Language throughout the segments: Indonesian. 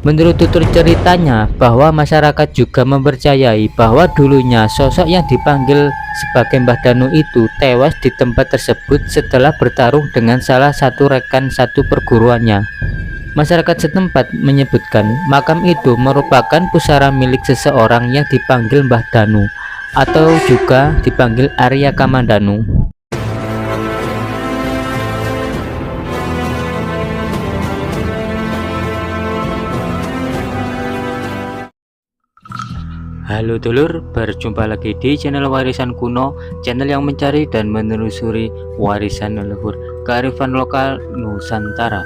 Menurut tutur ceritanya bahwa masyarakat juga mempercayai bahwa dulunya sosok yang dipanggil sebagai Mbah Danu itu tewas di tempat tersebut setelah bertarung dengan salah satu rekan satu perguruannya. Masyarakat setempat menyebutkan makam itu merupakan pusara milik seseorang yang dipanggil Mbah Danu atau juga dipanggil Arya Kamandanu. Halo dulur, berjumpa lagi di channel Warisan Kuno, channel yang mencari dan menelusuri warisan leluhur kearifan lokal Nusantara.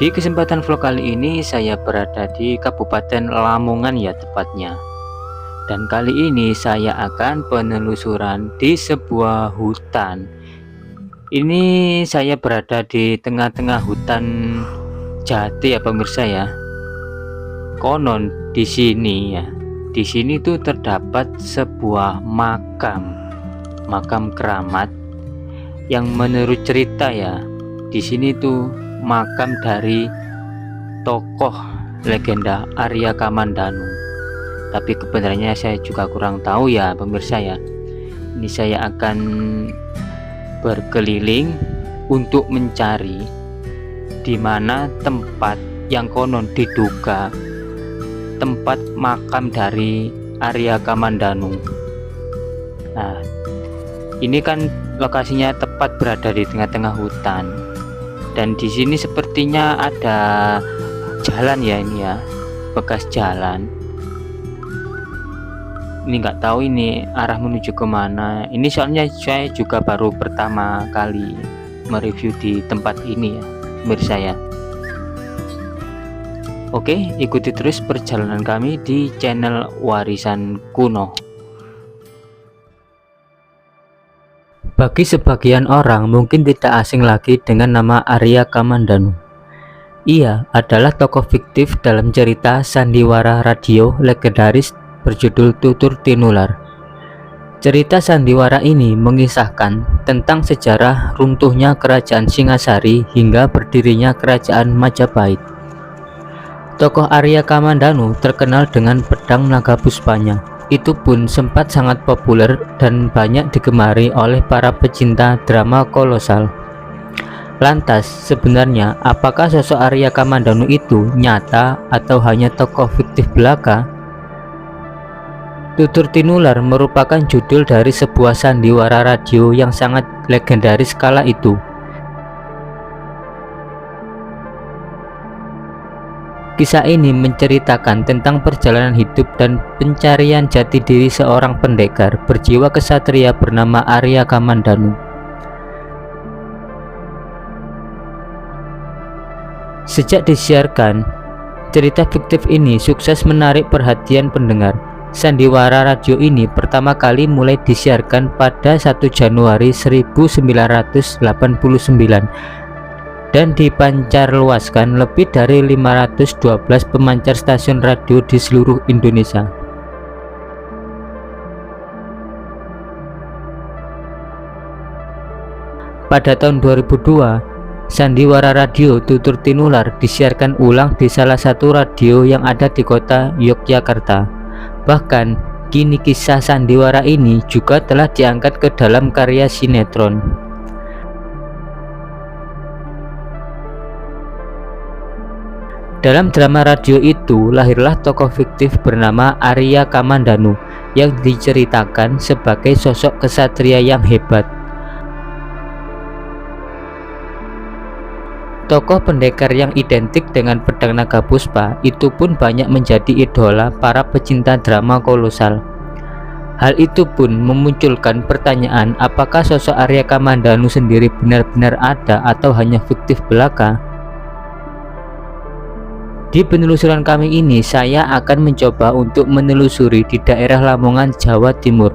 Di kesempatan vlog kali ini saya berada di Kabupaten Lamongan ya tepatnya. Dan kali ini saya akan penelusuran di sebuah hutan. Ini saya berada di tengah-tengah hutan jati ya pemirsa ya. Konon di sini ya. Di sini tuh terdapat sebuah makam keramat yang menurut cerita ya, di sini tuh makam dari tokoh legenda Arya Kamandanu. Tapi kebenarannya saya juga kurang tahu ya pemirsa ya. Ini saya akan berkeliling untuk mencari di mana tempat yang konon diduga tempat makam dari Arya Kamandanu. Nah, ini kan lokasinya tepat berada di tengah-tengah hutan. Dan di sini sepertinya ada jalan ya ini ya, bekas jalan. Ini nggak tahu ini arah menuju kemana. Ini soalnya saya juga baru pertama kali mereview di tempat ini ya, pemirsa ya. Oke, ikuti terus perjalanan kami di channel Warisan Kuno. Bagi sebagian orang mungkin tidak asing lagi dengan nama Arya Kamandanu. Ia adalah tokoh fiktif dalam cerita sandiwara radio legendaris berjudul Tutur Tinular. Cerita sandiwara ini mengisahkan tentang sejarah runtuhnya kerajaan Singasari hingga berdirinya kerajaan Majapahit. Tokoh Arya Kamandanu terkenal dengan pedang naga puspanya. Itu pun sempat sangat populer dan banyak digemari oleh para pecinta drama kolosal. Lantas, sebenarnya apakah sosok Arya Kamandanu itu nyata atau hanya tokoh fiktif belaka? Tutur Tinular merupakan judul dari sebuah sandiwara radio yang sangat legendaris kala itu. Kisah ini menceritakan tentang perjalanan hidup dan pencarian jati diri seorang pendekar berjiwa kesatria bernama Arya Kamandanu. Sejak disiarkan, cerita fiktif ini sukses menarik perhatian pendengar. Sandiwara radio ini pertama kali mulai disiarkan pada 1 Januari 1989. Dan dipancarluaskan lebih dari 512 pemancar stasiun radio di seluruh Indonesia. Pada tahun 2002, sandiwara radio Tutur Tinular disiarkan ulang di salah satu radio yang ada di kota Yogyakarta. Bahkan, kini kisah sandiwara ini juga telah diangkat ke dalam karya sinetron. Dalam drama radio itu lahirlah tokoh fiktif bernama Arya Kamandanu yang diceritakan sebagai sosok kesatria yang hebat. Tokoh pendekar yang identik dengan pedang naga puspa itu pun banyak menjadi idola para pecinta drama kolosal. Hal itu pun memunculkan pertanyaan apakah sosok Arya Kamandanu sendiri benar-benar ada atau hanya fiktif belaka. Di penelusuran kami ini saya akan mencoba untuk menelusuri di daerah Lamongan, Jawa Timur.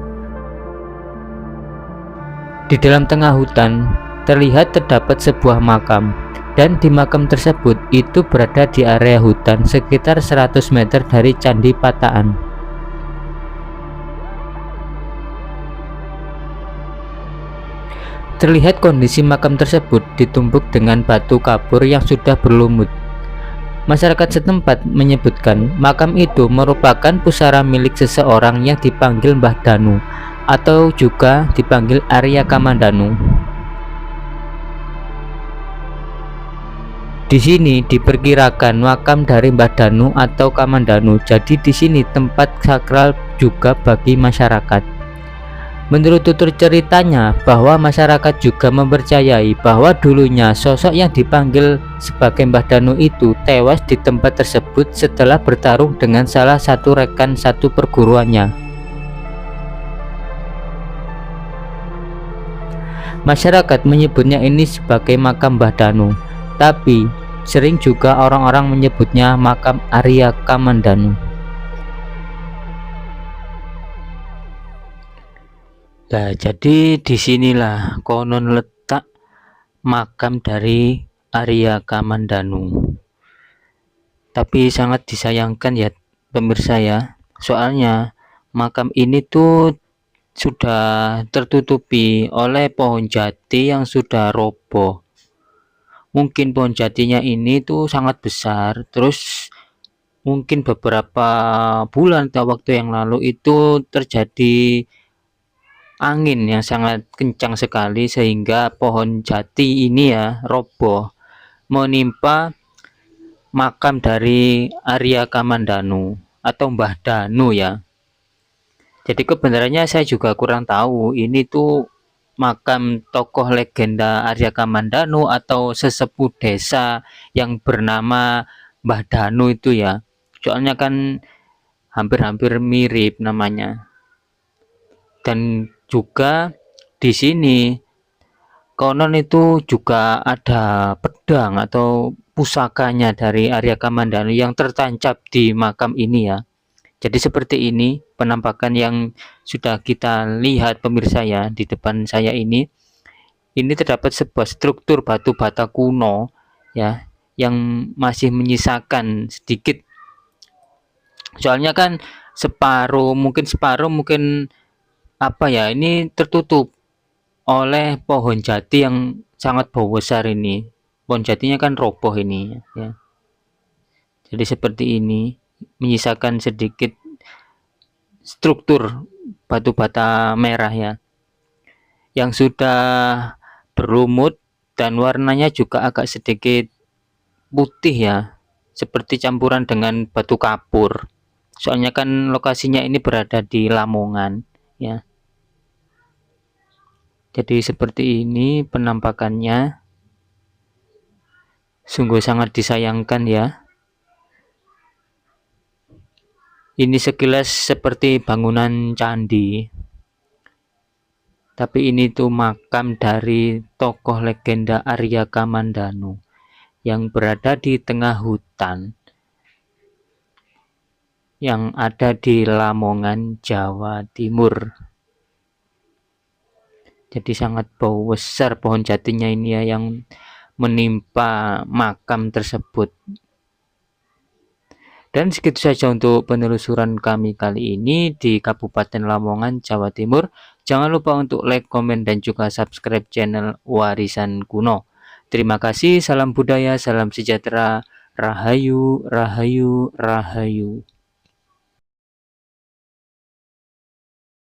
Di dalam tengah hutan terlihat terdapat sebuah makam, dan di makam tersebut itu berada di area hutan sekitar 100 meter dari Candi Pataan. Terlihat kondisi makam tersebut ditumpuk dengan batu kapur yang sudah berlumut. Masyarakat setempat menyebutkan makam itu merupakan pusara milik seseorang yang dipanggil Mbah Danu atau juga dipanggil Arya Kamandanu. Di sini diperkirakan makam dari Mbah Danu atau Kamandanu. Jadi di sini tempat sakral juga bagi masyarakat. Menurut tutur ceritanya bahwa masyarakat juga mempercayai bahwa dulunya sosok yang dipanggil sebagai Mbah Danu itu tewas di tempat tersebut setelah bertarung dengan salah satu rekan satu perguruannya. Masyarakat menyebutnya ini sebagai makam Mbah Danu, tapi sering juga orang-orang menyebutnya makam Arya Kamandanu. Nah, jadi disinilah konon letak makam dari Arya Kamandanu. Tapi sangat disayangkan ya pemirsa ya, soalnya makam ini tuh sudah tertutupi oleh pohon jati yang sudah roboh. Mungkin pohon jatinya ini tuh sangat besar, terus mungkin beberapa bulan atau waktu yang lalu itu terjadi angin yang sangat kencang sekali sehingga pohon jati ini ya roboh menimpa makam dari Arya Kamandanu atau Mbah Danu ya. Jadi kebenarannya saya juga kurang tahu ini tuh makam tokoh legenda Arya Kamandanu atau sesepuh desa yang bernama Mbah Danu itu ya. Soalnya kan hampir-hampir mirip namanya. Dan juga di sini konon itu juga ada pedang atau pusakanya dari Arya Kamandanu yang tertancap di makam ini ya. Jadi seperti ini penampakan yang sudah kita lihat pemirsa ya di depan saya ini. Ini terdapat sebuah struktur batu bata kuno ya yang masih menyisakan sedikit. Soalnya kan separuh mungkin apa ya, ini tertutup oleh pohon jati yang sangat besar ini. Pohon jatinya kan roboh ini ya. Jadi seperti ini menyisakan sedikit struktur batu bata merah ya yang sudah berlumut dan warnanya juga agak sedikit putih ya, seperti campuran dengan batu kapur. Soalnya kan lokasinya ini berada di Lamongan ya. Jadi seperti ini penampakannya, sungguh sangat disayangkan ya. Ini sekilas seperti bangunan candi, tapi ini tuh makam dari tokoh legenda Arya Kamandanu yang berada di tengah hutan yang ada di Lamongan, Jawa Timur. Jadi sangat besar pohon jatinya ini ya yang menimpa makam tersebut. Dan segitu saja untuk penelusuran kami kali ini di Kabupaten Lamongan, Jawa Timur. Jangan lupa untuk like, komen, dan juga subscribe channel Warisan Kuno. Terima kasih, salam budaya, salam sejahtera, rahayu, rahayu, rahayu.